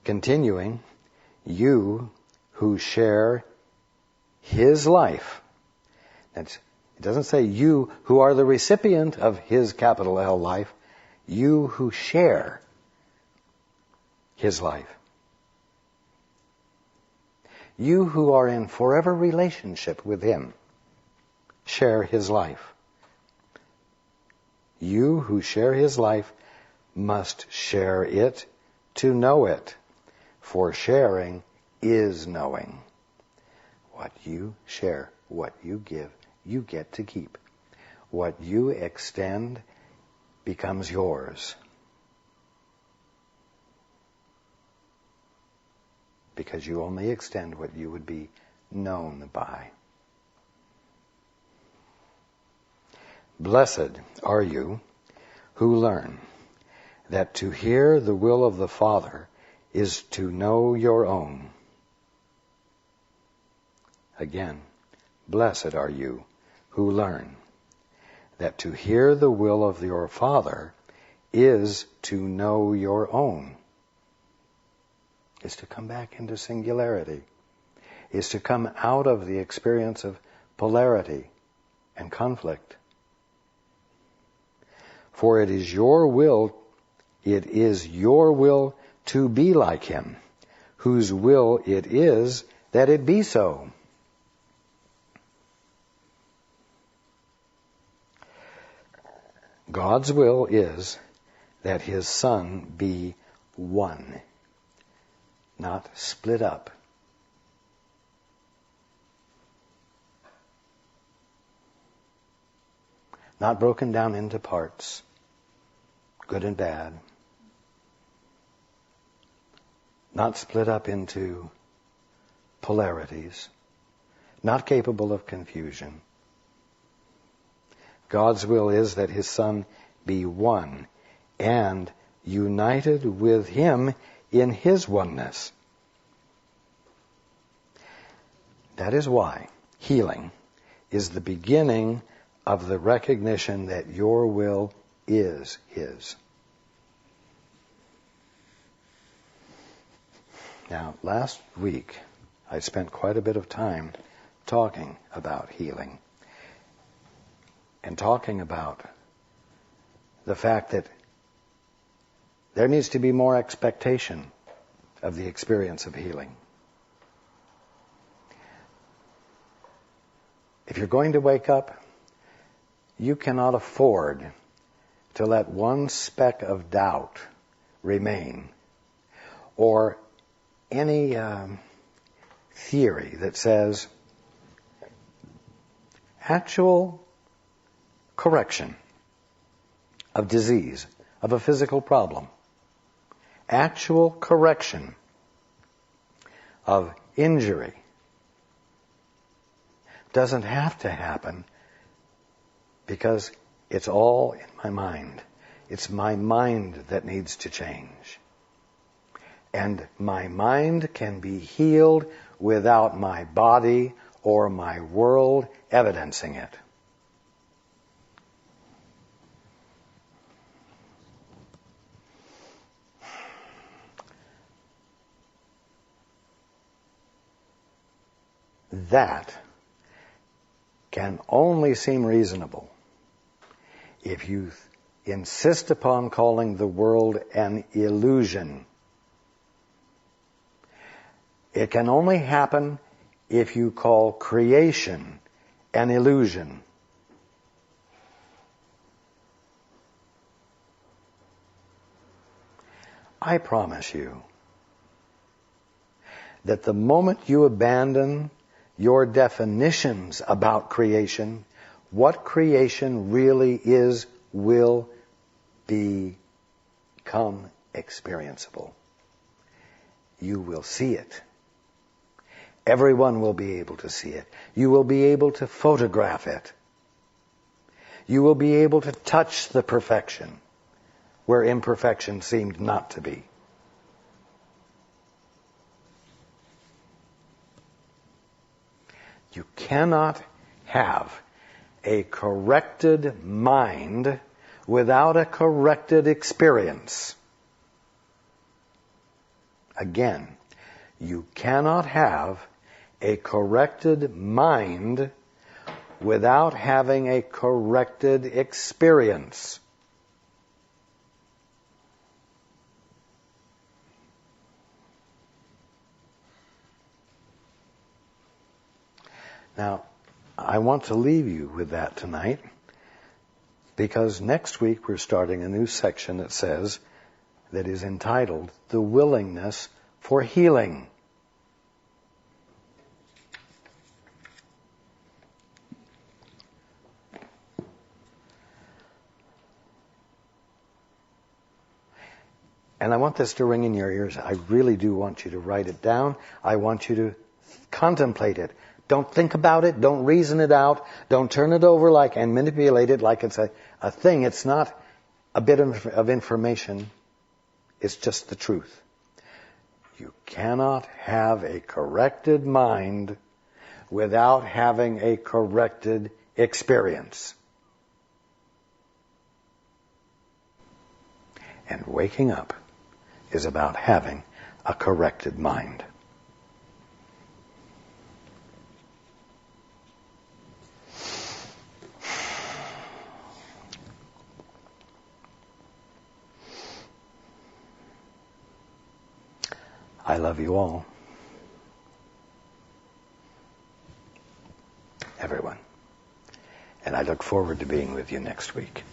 Continuing, you who share His life. It doesn't say you who are the recipient of His capital L life. You who share His life. You who are in forever relationship with Him. Share His life. You who share His life must share it to know it. For sharing is knowing. What you share, what you give, you get to keep. What you extend becomes yours. Because you only extend what you would be known by. Blessed are you who learn that to hear the will of the Father is to know your own. Again, blessed are you who learn that to hear the will of your Father is to know your own. Is to come back into singularity. Is to come out of the experience of polarity and conflict. For it is your will to be like Him, whose will it is that it be so. God's will is that His Son be one, not split up. Not broken down into parts, good and bad. Not split up into polarities, not capable of confusion. God's will is that His Son be one and united with Him in His oneness. That is why healing is the beginning of the recognition that your will is His. Now, last week, I spent quite a bit of time talking about healing and talking about the fact that there needs to be more expectation of the experience of healing. If you're going to wake up, you cannot afford to let one speck of doubt remain, or any theory that says actual correction of disease, of a physical problem, actual correction of injury doesn't have to happen because it's all in my mind. It's my mind that needs to change. And my mind can be healed without my body or my world evidencing it. That can only seem reasonable if you insist upon calling the world an illusion. It can only happen if you call creation an illusion. I promise you that the moment you abandon your definitions about creation, what creation really is will become experienceable. You will see it. Everyone will be able to see it. You will be able to photograph it. You will be able to touch the perfection where imperfection seemed not to be. You cannot have a corrected mind without a corrected experience. Again, you cannot have a corrected mind without having a corrected experience. Now, I want to leave you with that tonight, because next week we're starting a new section that is entitled The Willingness for Healing. And I want this to ring in your ears. I really do want you to write it down. I want you to contemplate it. Don't think about it. Don't reason it out. Don't turn it over and manipulate it like it's a thing. It's not a bit of information. It's just the truth. You cannot have a corrected mind without having a corrected experience. And waking up is about having a corrected mind. I love you all. Everyone. And I look forward to being with you next week.